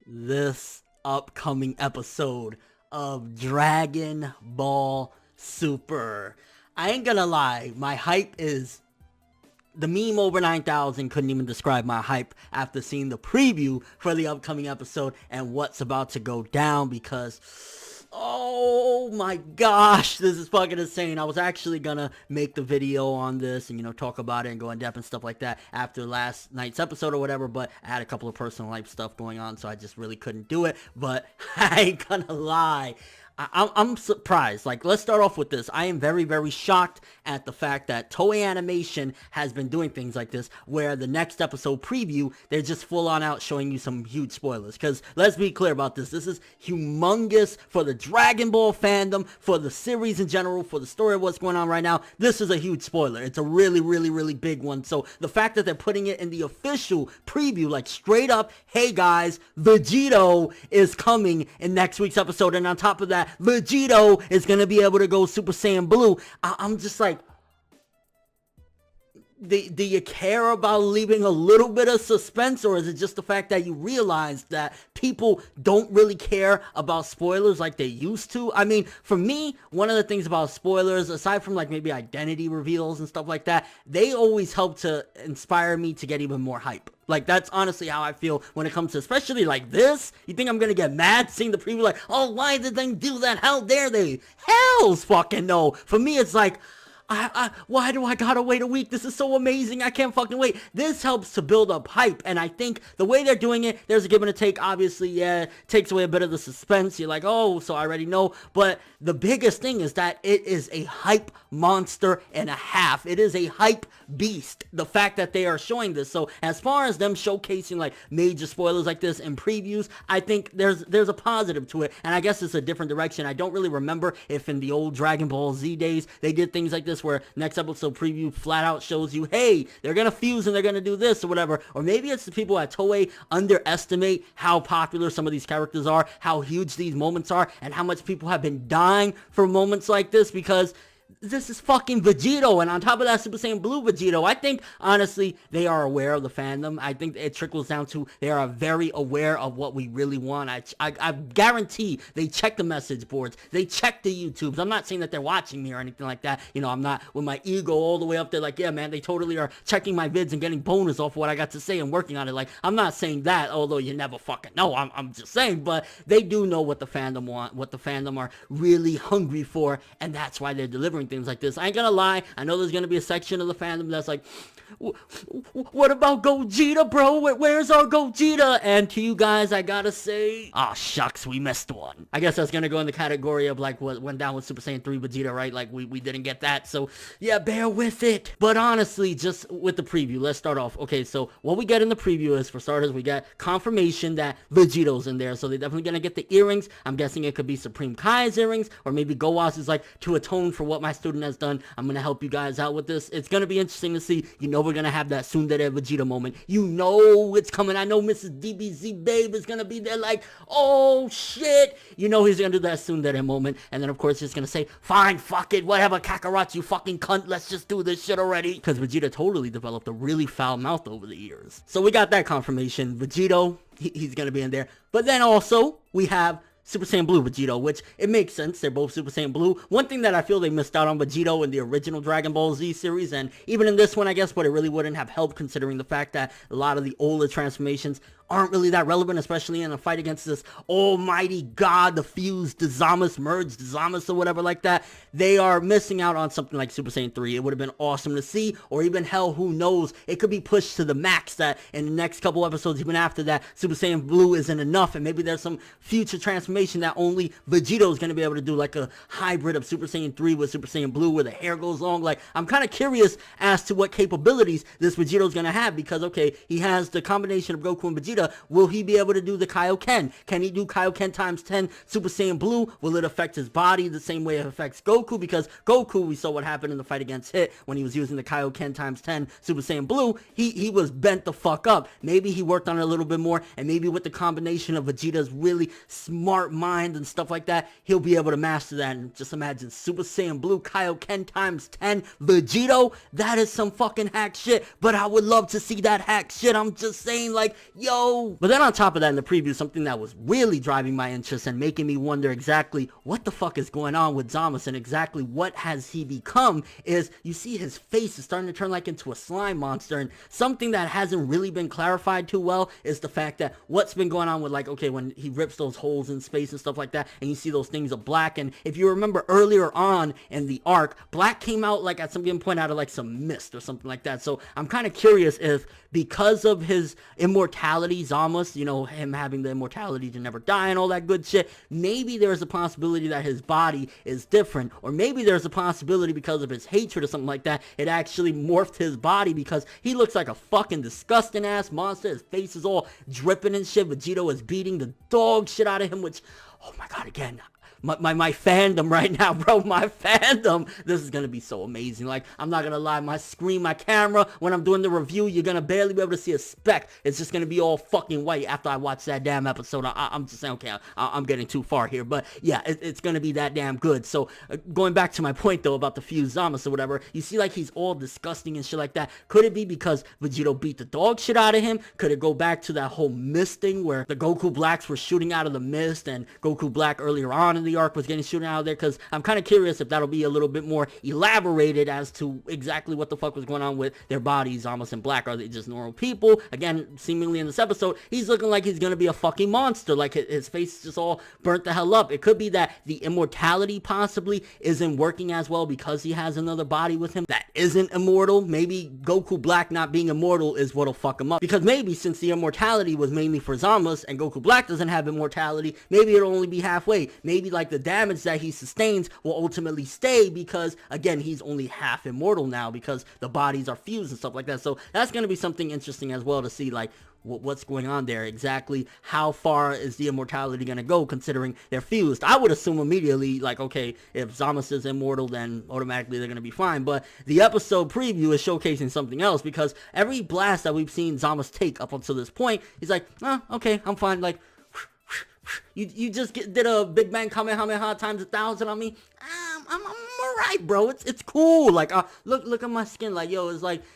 this upcoming episode of Dragon Ball Super. I ain't gonna lie, my hype is... The meme over 9,000 couldn't even describe my hype after seeing the preview for the upcoming episode and what's about to go down because... Oh my gosh, this is fucking insane. I was actually gonna make the video on this and, talk about it and go in depth and stuff like that after last night's episode or whatever, but I had a couple of personal life stuff going on, so I just really couldn't do it. But I ain't gonna lie, I'm surprised. Like, let's start off with this. I am very, very shocked at the fact that Toei Animation has been doing things like this, where the next episode preview, they're just full on out showing you some huge spoilers. Because let's be clear about this. This is humongous for the Dragon Ball fandom, for the series in general, for the story of what's going on right now. This is a huge spoiler. It's a really, really, really big one. So the fact that they're putting it in the official preview, like straight up, hey guys, Vegito is coming in next week's episode. And on top of that, Vegito is going to be able to go Super Saiyan Blue. I'm just like, do you care about leaving a little bit of suspense, or is it just the fact that you realize that people don't really care about spoilers like they used to? I mean, for me, one of the things about spoilers, aside from like maybe identity reveals and stuff like that, they always help to inspire me to get even more hype. Like, that's honestly how I feel when it comes to, especially like this. You think I'm gonna get mad seeing the preview like, oh, why did they do that? How dare they? Hell's fucking no. For me, it's like, why do I gotta wait a week? This is so amazing. I can't fucking wait. This helps to build up hype, and I think the way they're doing it, there's a give and a take. Obviously, yeah, takes away a bit of the suspense. You're like, oh, so I already know. But the biggest thing is that it is a hype monster and a half. It is a hype beast, the fact that they are showing this. So as far as them showcasing like major spoilers like this in previews, I think there's a positive to it, and I guess it's a different direction. I don't really remember if in the old Dragon Ball Z days they did things like this where next episode preview flat out shows you, hey, they're gonna fuse and they're gonna do this or whatever. Or maybe it's the people at Toei underestimate how popular some of these characters are, how huge these moments are, and how much people have been dying for moments like this, because this is fucking Vegito, and on top of that, Super Saiyan Blue Vegito. I think, honestly, they are aware of the fandom. I think it trickles down to they are very aware of what we really want. I guarantee they check the message boards. They check the YouTubes. I'm not saying that they're watching me or anything like that. I'm not with my ego all the way up there like, yeah, man, they totally are checking my vids and getting bonus off what I got to say and working on it. Like, I'm not saying that, although you never fucking know. I'm just saying, but they do know what the fandom want, what the fandom are really hungry for, and that's why they're delivering things like this. I ain't gonna lie, I know there's gonna be a section of the fandom that's like, what about Gogeta, bro? Where's our Gogeta? And to you guys, I gotta say, oh shucks, we missed one. I guess that's gonna go in the category of like what went down with Super Saiyan 3 Vegeta, right? Like we didn't get that, so yeah, bear with it. But honestly, just with the preview, let's start off. Okay, so what we get in the preview is, for starters, we get confirmation that Vegito's in there, so they're definitely gonna get the earrings. I'm guessing it could be Supreme Kai's earrings, or maybe Gowas is like, to atone for what my student has done, I'm gonna help you guys out with this. It's gonna be interesting to see. We're gonna have that Tsundere Vegeta moment. It's coming. I know Mrs. DBZ Babe is gonna be there like, oh shit. He's gonna do that Tsundere moment, and then of course he's gonna say, fine, fuck it, whatever, Kakarot, you fucking cunt, let's just do this shit already. Because Vegeta totally developed a really foul mouth over the years. So we got that confirmation. Vegito, he's gonna be in there. But then also we have Super Saiyan Blue Vegito, which it makes sense. They're both Super Saiyan Blue. One thing that I feel they missed out on Vegito in the original Dragon Ball Z series, and even in this one, I guess, but it really wouldn't have helped considering the fact that a lot of the older transformations aren't really that relevant, especially in a fight against this almighty god, the fused, the Zamasu, merged Zamasu or whatever like that. They are missing out on something like Super Saiyan 3. It would have been awesome to see, or even hell, who knows, it could be pushed to the max that in the next couple episodes, even after that, Super Saiyan Blue isn't enough, and maybe there's some future transformation that only Vegito is going to be able to do, like a hybrid of Super Saiyan 3 with Super Saiyan Blue where the hair goes long. Like, I'm kind of curious as to what capabilities this Vegito is going to have, because, okay, he has the combination of Goku and Vegeta. Will he be able to do the Kaioken? Can he do Kaioken times 10 Super Saiyan Blue? Will it affect his body the same way it affects Goku? Because Goku, we saw what happened in the fight against Hit when he was using the Kaioken times 10 Super Saiyan Blue. He was bent the fuck up. Maybe he worked on it a little bit more, and maybe with the combination of Vegeta's really smart mind and stuff like that, he'll be able to master that. And just imagine Super Saiyan Blue Kaioken times 10 Vegito. That is some fucking hack shit, but I would love to see that hack shit. I'm just saying, like, yo, go. But then on top of that, in the preview, something that was really driving my interest and making me wonder exactly what the fuck is going on with Zamasu and exactly what has he become is you see his face is starting to turn like into a slime monster, and something that hasn't really been clarified too well is the fact that what's been going on with, like, okay, when he rips those holes in space and stuff like that, and you see those things of black, and if you remember earlier on in the arc, black came out like at some given point out of like some mist or something like that. So I'm kind of curious if because of his immortality, Zamasu, you know, him having the immortality to never die and all that good shit, maybe there's a possibility that his body is different, or maybe there's a possibility because of his hatred or something like that, it actually morphed his body because he looks like a fucking disgusting ass monster. His face is all dripping and shit. Vegito is beating the dog shit out of him, which, oh my god, again, my fandom right now, bro, my fandom, this is gonna be so amazing. Like, I'm not gonna lie, my screen, my camera, when I'm doing the review, you're gonna barely be able to see a speck. It's just gonna be all fucking white after I watch that damn episode. I'm just saying, okay, I'm getting too far here, but yeah, it's gonna be that damn good. So, going back to my point, though, about the fused Zamasu or whatever, you see, like, he's all disgusting and shit like that. Could it be because Vegito beat the dog shit out of him? Could it go back to that whole mist thing where the Goku Blacks were shooting out of the mist, and Goku Black earlier on in the arc was getting shooting out of there? Because I'm kind of curious if that'll be a little bit more elaborated as to exactly what the fuck was going on with their bodies. Zamasu and Black, are they just normal people? Again, seemingly in this episode, he's looking like he's gonna be a fucking monster, like his face is just all burnt the hell up. It could be that the immortality possibly isn't working as well because he has another body with him that isn't immortal. Maybe Goku Black not being immortal is what'll fuck him up, because maybe since the immortality was mainly for Zamasu and Goku Black doesn't have immortality, maybe it'll only be halfway. Maybe like the damage that he sustains will ultimately stay because, again, he's only half immortal now because the bodies are fused and stuff like that. So that's going to be something interesting as well to see, like, what's going on there exactly. How far is the immortality going to go considering they're fused? I would assume immediately, like, okay, if Zamasu is immortal, then automatically they're going to be fine. But the episode preview is showcasing something else, because every blast that we've seen Zamasu take up until this point, he's like, oh, okay, I'm fine. Like, you just did a Big Bang Kamehameha times 1,000 on me. I'm alright, bro. It's cool. Like, look at my skin. Like, yo,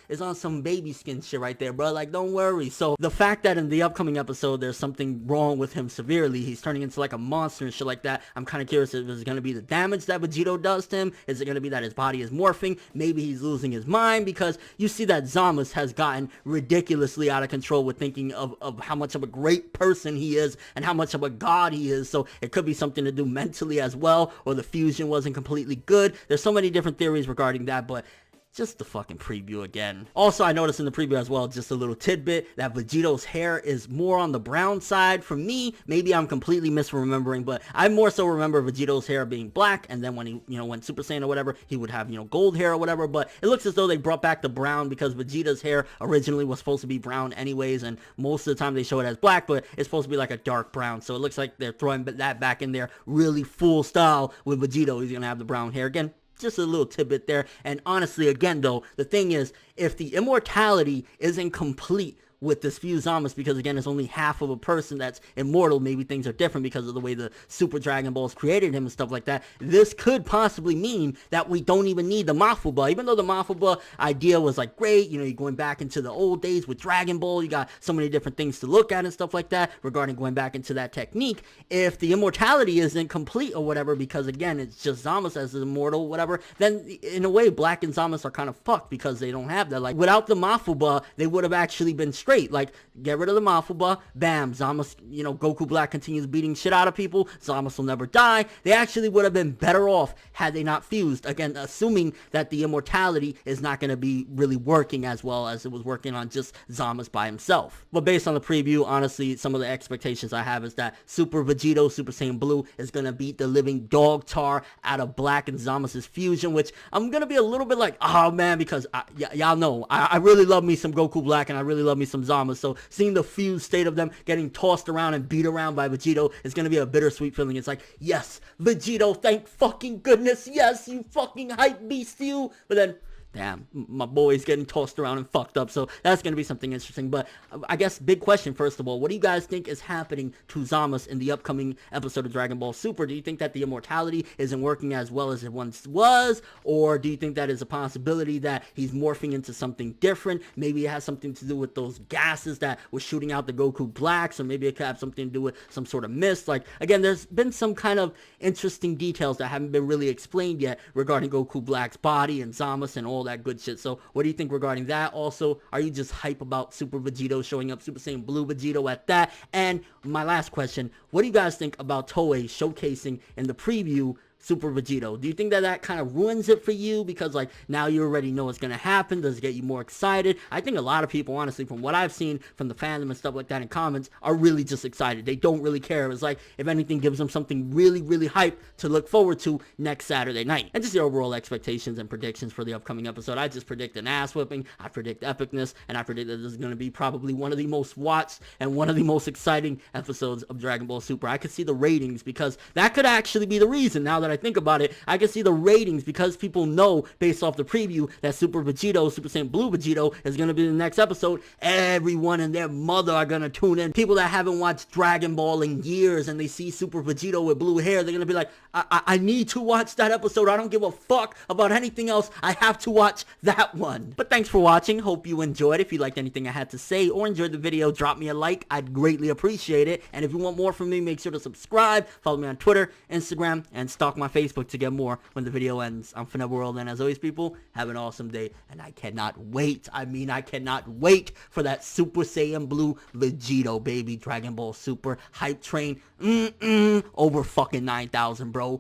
it's on some baby skin shit right there, bro. Like, don't worry. So the fact that in the upcoming episode there's something wrong with him severely, he's turning into like a monster and shit like that, I'm kind of curious if it's gonna be the damage that Vegito does to him. Is it gonna be that his body is morphing? Maybe he's losing his mind, because you see that Zamasu has gotten ridiculously out of control with thinking of how much of a great person he is and how much of a god he is. So it could be something to do mentally as well, or the fusion wasn't completely good. There's so many different theories regarding that, but just the fucking preview again. Also, I noticed in the preview as well, just a little tidbit, that Vegito's hair is more on the brown side. For me, maybe I'm completely misremembering, but I more so remember Vegito's hair being black, and then when he, you know, went Super Saiyan or whatever, he would have, you know, gold hair or whatever. But it looks as though they brought back the brown, because Vegeta's hair originally was supposed to be brown anyways, and most of the time they show it as black, but it's supposed to be like a dark brown. So it looks like they're throwing that back in there really full style with Vegito. He's gonna have the brown hair again. Just a little tidbit there. And honestly, again though, the thing is, if the immortality isn't complete with this fused Zamasu, because again, it's only half of a person that's immortal, maybe things are different because of the way the Super Dragon Balls created him and stuff like that, this could possibly mean that we don't even need the Mafuba. Even though the Mafuba idea was like great, you know, you're going back into the old days with Dragon Ball, you got so many different things to look at and stuff like that regarding going back into that technique. If the immortality isn't complete or whatever, because again, it's just Zamasu as an immortal, whatever, then in a way, Black and Zamasu are kind of fucked because they don't have that. Like, without the Mafuba, they would have actually been straight. Like, get rid of the Mafuba, bam, Zamasu, you know, Goku Black continues beating shit out of people, Zamasu will never die. They actually would have been better off had they not fused. Again, assuming that the immortality is not going to be really working as well as it was working on just Zamasu by himself. But based on the preview, honestly, some of the expectations I have is that Super Vegito, Super Saiyan Blue, is going to beat the living dog tar out of Black and Zamasu's fusion, which I'm going to be a little bit like, oh man, because y'all know, I really love me some Goku Black and I really love me some Zamasu. So seeing the fused state of them getting tossed around and beat around by Vegito is going to be a bittersweet feeling. It's like, yes, Vegito, thank fucking goodness. Yes, you fucking hype beast, you. But then damn, my boy's getting tossed around and fucked up. So that's going to be something interesting. But I guess big question, first of all, what do you guys think is happening to Zamasu in the upcoming episode of Dragon Ball Super? Do you think that the immortality isn't working as well as it once was? Or do you think that is a possibility that he's morphing into something different? Maybe it has something to do with those gases that were shooting out the Goku Blacks, or maybe it could have something to do with some sort of mist. Like, again, there's been some kind of interesting details that haven't been really explained yet regarding Goku Black's body and Zamasu and all that good shit. So what do you think regarding that? Also, are you just hype about Super Vegito showing up, Super Saiyan Blue Vegito at that? And my last question, what do you guys think about Toei showcasing in the preview Super Vegito? Do you think that that kind of ruins it for you? Because, like, now you already know what's going to happen. Does it get you more excited? I think a lot of people, honestly, from what I've seen from the fandom and stuff like that in comments, are really just excited. They don't really care. It's like, if anything, gives them something really, really hype to look forward to next Saturday night. And just your overall expectations and predictions for the upcoming episode. I just predict an ass whipping. I predict epicness. And I predict that this is going to be probably one of the most watched and one of the most exciting episodes of Dragon Ball Super. I could see the ratings, because that could actually be the reason. Now that I think about it, I can see the ratings, because people know based off the preview that Super Vegito, Super Saiyan Blue Vegito, is going to be the next episode. Everyone and their mother are going to tune in. People that haven't watched Dragon Ball in years and they see Super Vegito with blue hair, they're going to be like, I need to watch that episode. I don't give a fuck about anything else. I have to watch that one. But thanks for watching. Hope you enjoyed. If you liked anything I had to say or enjoyed the video, drop me a like. I'd greatly appreciate it. And if you want more from me, make sure to subscribe. Follow me on Twitter, Instagram, and stalk my Facebook to get more when the video ends. I'm ForneverWorld, and as always, people, have an awesome day. And I cannot wait. I cannot wait for that Super Saiyan Blue Vegito, baby. Dragon Ball Super hype train. Over fucking 9,000, bro.